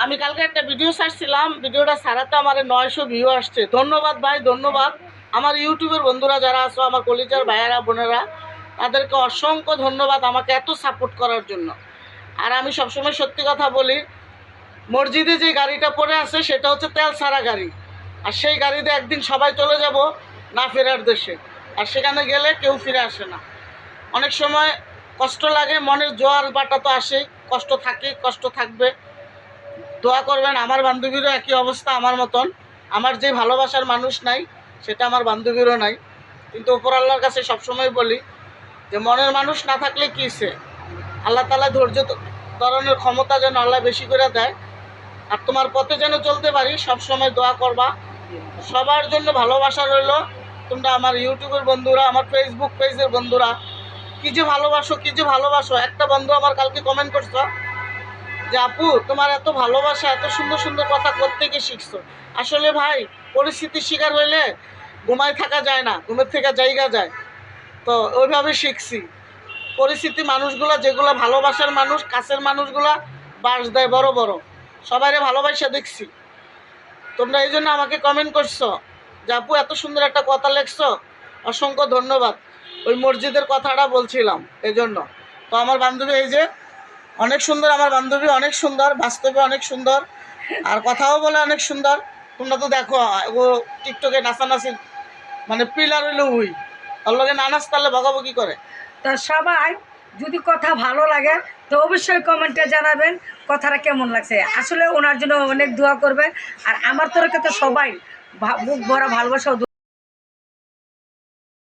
আমি কালকে একটা ভিডিও ছাড়ছিলাম, ভিডিওটা ছাড়াতে আমার 900 ভিউ আসছে। ধন্যবাদ ভাই, ধন্যবাদ। আমার ইউটিউবের বন্ধুরা যারা আছো, আমার কলিজার ভাইয়েরা বোনেরা, তাদেরকে অসংখ্য ধন্যবাদ আমাকে এত সাপোর্ট করার জন্য। আর আমি সবসময় সত্যি কথা বলি, মসজিদে যে গাড়িটা পড়ে আছে সেটা হচ্ছে তেল ছাড়া গাড়ি। আর সেই গাড়িতে একদিন সবাই চলে যাব না ফেরার দেশে, আর সেখানে গেলে কেউ ফিরে আসে না। অনেক সময় কষ্ট লাগে, মনের জোয়ার বাটা তো আসেই, কষ্ট থাকে, কষ্ট থাকবে। দোয়া করবেন, আমার বান্ধবীরও একই অবস্থা আমার মতন। আমার যে ভালোবাসার মানুষ নাই সেটা আমার বান্ধবীরও নাই, কিন্তু উপর আল্লাহর কাছে সবসময় বলি যে মনের মানুষ না থাকলে কী সে, আল্লাহ তাআলা ধৈর্য ধরনের ক্ষমতা যেন আল্লাহ বেশি করে দেয়। আর তোমার পথে যেন চলতে পারি, সবসময় দোয়া করবা। সবার জন্য ভালোবাসা রইল। তোমরা আমার ইউটিউবের বন্ধুরা, আমার ফেসবুক পেজের বন্ধুরা, কী যে ভালোবাসো, কী যে ভালোবাসো। একটা বন্ধু আমার কালকে কমেন্ট করছো যে আপু তোমার এত ভালোবাসা, এত সুন্দর সুন্দর কথা কোত্থেকে শিখছো। আসলে ভাই, পরিস্থিতির শিকার হইলে ঘুমায় থাকা যায় না, ঘুমের থেকে জায়গা যায়। তো ওইভাবে শিখছি। পরিস্থিতি মানুষগুলা যেগুলো ভালোবাসার মানুষ, কাছের মানুষগুলা বাস দেয় বড় বড়, সবাইরে ভালোবাসা দেখছি। তোমরা এই জন্য আমাকে কমেন্ট করছো যে আপু এত সুন্দর একটা কথা লেখছো, অসংখ্য ধন্যবাদ। ওই মসজিদের কথাটা বলছিলাম এই জন্য। তো আমার বান্ধবী এই যে অনেক সুন্দর, আমার বান্ধবী অনেক সুন্দর, বাস্তবে অনেক সুন্দর, আর কথাও বলে অনেক সুন্দর। তোমরা তো দেখো ও টিকটকে নাচানাচি, মানে পিলার হইলে উই, ওর লগে না নাচ পারলে বকাবকি করে। তো সবাই যদি কথা ভালো লাগে তো অবশ্যই কমেন্টে জানাবেন কথাটা কেমন লাগছে। আসলে ওনার জন্য অনেক দোয়া করবেন। আর আমার তরফে তো সবাই বুক ভরা ভালোবাসা